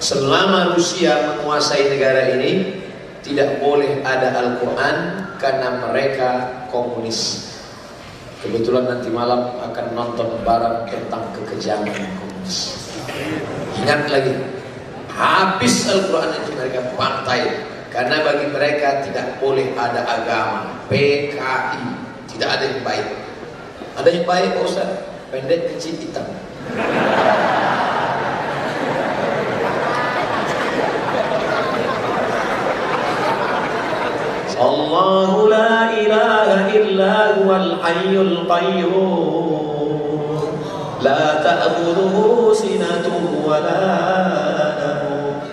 Selama Rusia menguasai negara ini, tidak boleh ada Al-Quran karena mereka komunis. Kebetulan nanti malam akan nonton barang tentang kekejaman komunis. Ingat lagi, habis Al-Quran itu mereka pantai. Karena bagi mereka tidak boleh ada agama PKI, tidak ada yang baik. Ada yang baik Pak Ustaz, pendek kecil hitam. Allahu la ilaha illa huwal hayyul qayyum la ta'khudhuhu sinatun wa la nawm.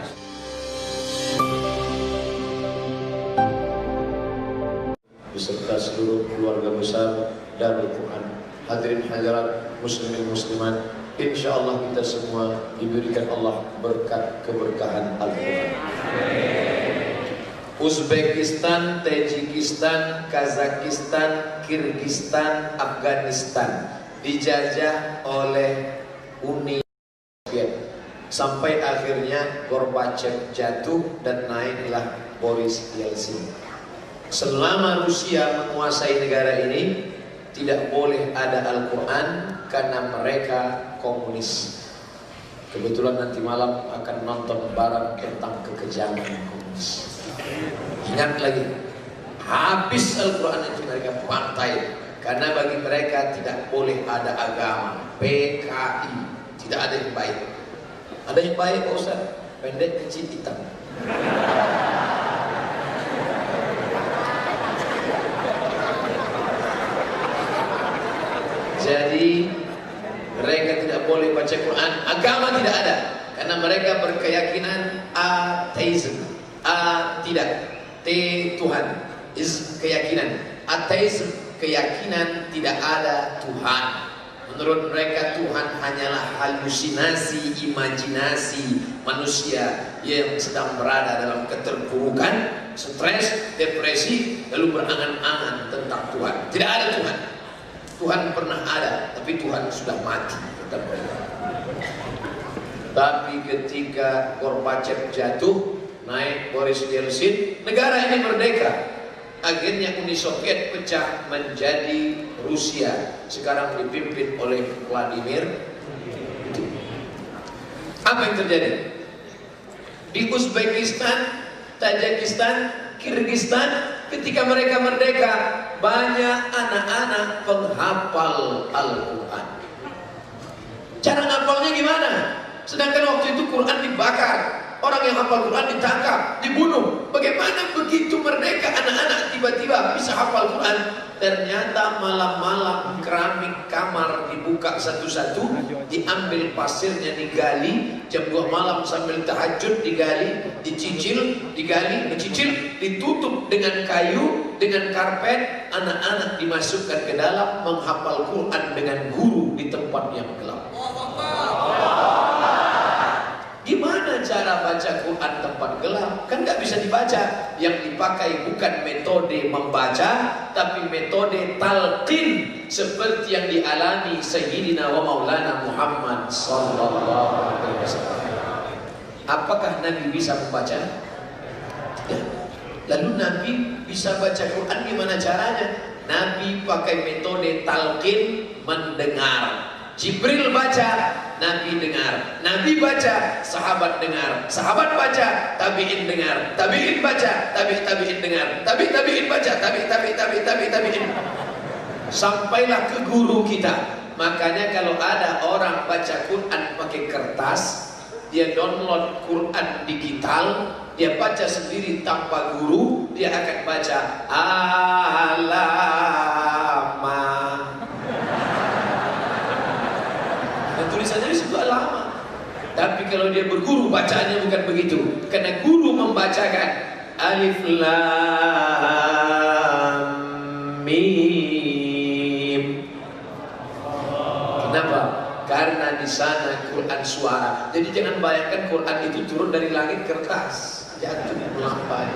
Beserta seluruh keluarga besar Darul Quran, hadirin hadirat muslimin muslimat, insyaallah kita semua diberikan Allah berkat keberkahan Al-Quran. Uzbekistan, Tajikistan, Kazakistan, Kirgistan, Afghanistan dijajah oleh Uni Soviet sampai akhirnya Gorbachev jatuh dan naiklah Boris Yeltsin. Selama Rusia menguasai negara ini, tidak boleh ada Al-Quran karena mereka komunis. Kebetulan nanti malam akan nonton barang tentang kekejaman komunis. Ingat lagi, habis Al-Quran itu mereka pantai. Karena bagi mereka tidak boleh ada agama PKI, tidak ada yang baik. Ada yang baik Pak Ustaz, pendek kecil hitam. Jadi mereka tidak boleh baca Quran, agama tidak ada. Karena mereka berkeyakinan ateisme. A tidak, T Tuhan, is keyakinan. Ateisme, keyakinan tidak ada Tuhan. Menurut mereka Tuhan hanyalah halusinasi, imajinasi manusia yang sedang berada dalam keterpurukan, stres, depresi, lalu berangan-angan tentang Tuhan. Tidak ada Tuhan. Tuhan pernah ada, tapi Tuhan sudah mati. Tapi ketika Gorbachev jatuh, naik Boris Yeltsin, negara ini merdeka. Akhirnya Uni Soviet pecah menjadi Rusia. Sekarang dipimpin oleh Vladimir. Apa yang terjadi? Di Uzbekistan, Tajikistan, Kirgistan, ketika mereka merdeka, banyak anak-anak penghafal Al-Quran. Cara ngapalnya gimana? Sedangkan waktu itu Quran dibakar. Orang yang hafal Quran ditangkap, dibunuh. Bagaimana begitu merdeka anak-anak tiba-tiba bisa hafal Quran? Ternyata malam-malam keramik kamar dibuka satu-satu, diambil pasirnya digali, jam 2 malam sambil tahajud digali, dicicil, digali, dicicil, ditutup dengan kayu, dengan karpet. Anak-anak dimasukkan ke dalam menghafal Quran dengan guru di tempat yang gelap. Gimana cara baca Quran tempat gelap? Kan nggak bisa dibaca. Yang dipakai bukan metode membaca, tapi metode talqin, seperti yang dialami Sayyidina wa Maulana Muhammad sallallahu alaihi wasallam. Apakah Nabi bisa membaca? Tidak. Lalu Nabi bisa baca Quran gimana caranya? Nabi pakai metode talqin, mendengar. Jibril baca, Nabi dengar. Nabi baca, sahabat dengar. Sahabat baca, tabi'in dengar. Tabi'in baca, tabi'in dengar. Tabi'in baca, tabi'in. Sampailah ke guru kita. Makanya kalau ada orang baca Quran pakai kertas, dia download Quran digital, dia baca sendiri tanpa guru, dia akan baca alamak. Tulisannya di situ lama. Tapi kalau dia berguru, bacaannya bukan begitu. Karena guru membacakan alif lam mim. Kenapa? Karena di sana Quran suara. Jadi jangan bayangkan Quran itu turun dari langit kertas, jatuh melampai.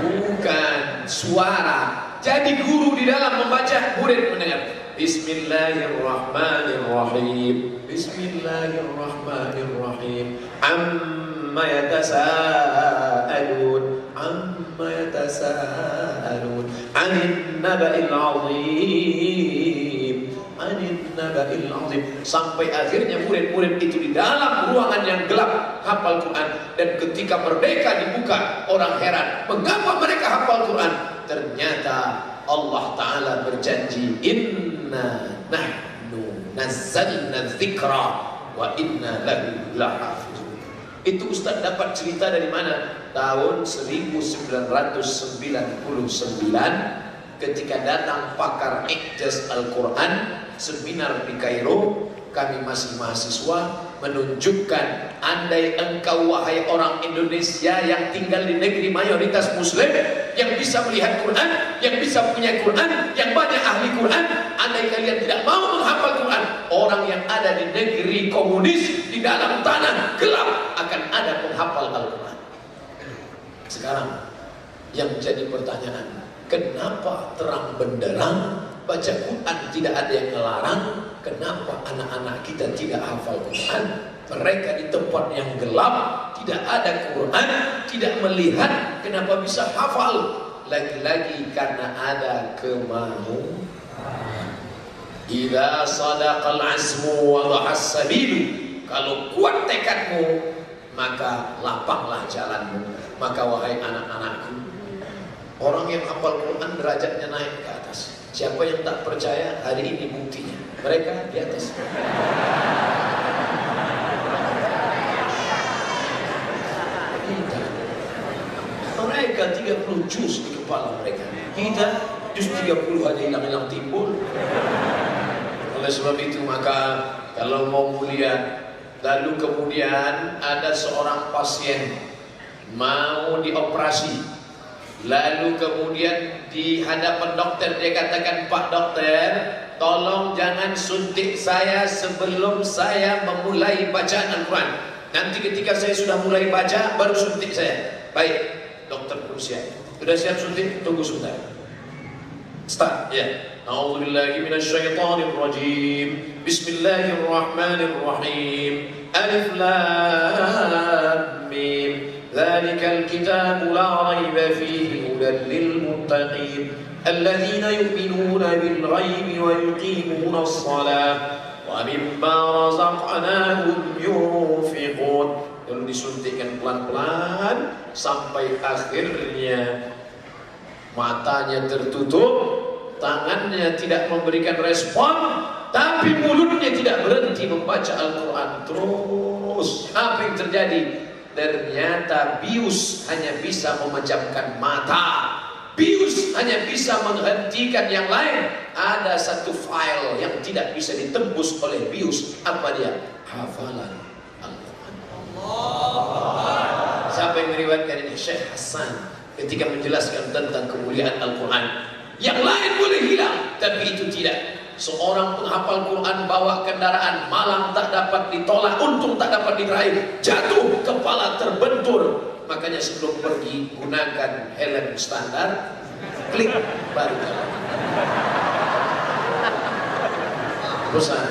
Bukan, suara. Jadi guru di dalam membaca, murid mendengar. Bismillahirrahmanirrahim. Bismillahirrahmanirrahim. Amma yatasaalun. Amma yatasaalun. 'anil naba'il 'azim. 'anil naba'il 'azim. Sampai akhirnya murid-murid itu di dalam ruangan yang gelap hafal Quran, dan ketika merdeka dibuka, orang heran, mengapa mereka hafal Quran? Ternyata Allah Ta'ala berjanji, inna nahnu nazzalna dzikra wa inna lahu lahafizun. Itu Ustaz dapat cerita dari mana? Tahun 1999 ketika datang pakar Ijaz Al-Quran seminar di Kairo. Kami masih mahasiswa, menunjukkan andai engkau wahai orang Indonesia yang tinggal di negeri mayoritas muslim, yang bisa melihat Quran, yang bisa punya Quran, yang banyak ahli Quran, andai kalian tidak mau menghafal Quran, orang yang ada di negeri komunis di dalam tanah gelap akan ada penghafal Al-Quran. Sekarang yang jadi pertanyaan, kenapa terang benderang baca Quran tidak ada yang melarang? Kenapa anak-anak kita tidak hafal Quran? Mereka di tempat yang gelap, tidak ada Quran, tidak melihat, kenapa bisa hafal? Lagi-lagi karena ada kemauan. Idza sadaqal azmu wa dhahas sabilu. Kalau kuat tekadmu, maka lapanglah jalanmu. Maka wahai anak-anakku, orang yang hafal Quran derajatnya naik ke atas. Siapa yang tak percaya, hari ini buktinya. Mereka di atas. Mereka 30 juz di kepala mereka. Kita juz 30 hanya hilang-hilang timbul. Oleh sebab itu maka kalau mau mulia, lalu kemudian ada seorang pasien mau dioperasi, lalu kemudian di hadapan dokter dia katakan, Pak dokter, tolong jangan suntik saya sebelum saya memulai bacaan Al-Quran. Nanti ketika saya sudah mulai baca, baru suntik saya. Baik, dokter berusia. Sudah siap suntik? Tunggu sebentar. Start, ya. A'udzubillahi minasyaitonirrajim. Bismillahirrahmanirrahim. Alif lam mim. Dzalikal kitabu la raiba fihi hudan lil muttaqin. الذين يؤمنون بالغيب ويقيمون الصلاة ومما رزقناهم ينفقون. Lalu disuntikkan pelan-pelan sampai akhirnya matanya tertutup, tangannya tidak memberikan respon, tapi mulutnya tidak berhenti membaca Al-Quran terus. Apa yang terjadi? Ternyata bius hanya bisa memejamkan mata, bius hanya bisa menghentikan yang lain. Ada satu file yang tidak bisa ditembus oleh bius. Apa dia? Hafalan Al-Quran. Siapa yang meriwayatkan ini? Syekh Hasan ketika menjelaskan tentang kemuliaan Al-Quran. Yang lain boleh hilang, tapi itu tidak. Seorang penghafal Quran bawa kendaraan, malam tak dapat ditolak, untung tak dapat diraih, jatuh, kepala terbentur. Makanya sebelum pergi gunakan helm standar, klik baru jalan. Pesan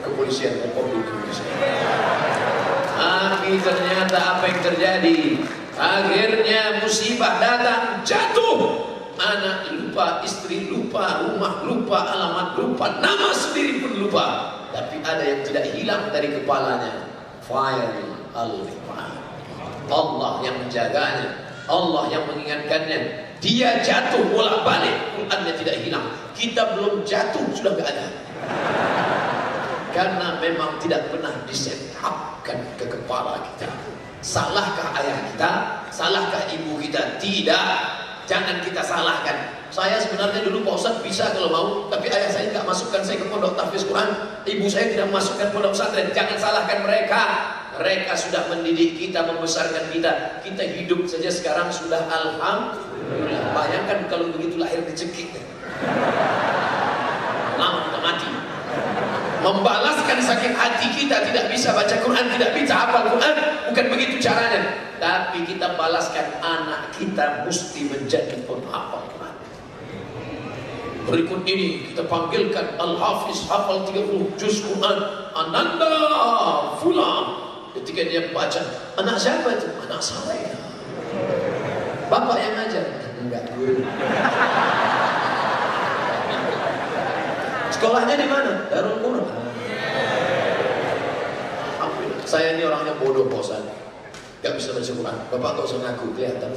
kepolisian Republik Indonesia. Tapi ternyata apa yang terjadi? Akhirnya musibah datang, jatuh. Anak lupa, istri lupa, rumah lupa, alamat lupa, nama sendiri pun lupa. Tapi ada yang tidak hilang dari kepalanya, file Al-Quran. Allah yang menjaganya, Allah yang mengingatkannya. Dia jatuh bolak-balik, Qurannya tidak hilang. Kita belum jatuh sudah gak ada. Karena memang tidak pernah disetapkan ke kepala kita. Salahkah ayah kita? Salahkah ibu kita? Tidak. Jangan kita salahkan. Saya sebenarnya dulu Pak Ustadz bisa kalau mau, tapi ayah saya nggak masukkan saya ke pondok tahfiz Quran, ibu saya tidak masukkan pondok pesantren. Jangan salahkan mereka. Mereka sudah mendidik kita, membesarkan kita. Kita hidup saja sekarang sudah alhamdulillah. Bayangkan kalau begitu lahir dicekik, lama kita mati. Membalaskan sakit hati kita tidak bisa baca Quran, tidak bisa hafal Quran, bukan begitu caranya. Tapi kita balaskan anak kita mesti menjadi penghafal Quran. Berikut ini kita panggilkan Al-Hafiz hafal 30 juz Quran, Ananda Fulan. Ketika dia baca, anak siapa itu? Anak saya. Bapak yang ngajar? Enggak, guru. Sekolahnya di mana? Darul Quran. Saya ini orangnya bodoh bosan, gak bisa baca Quran. Bapak gak usah ngaku, kelihatan.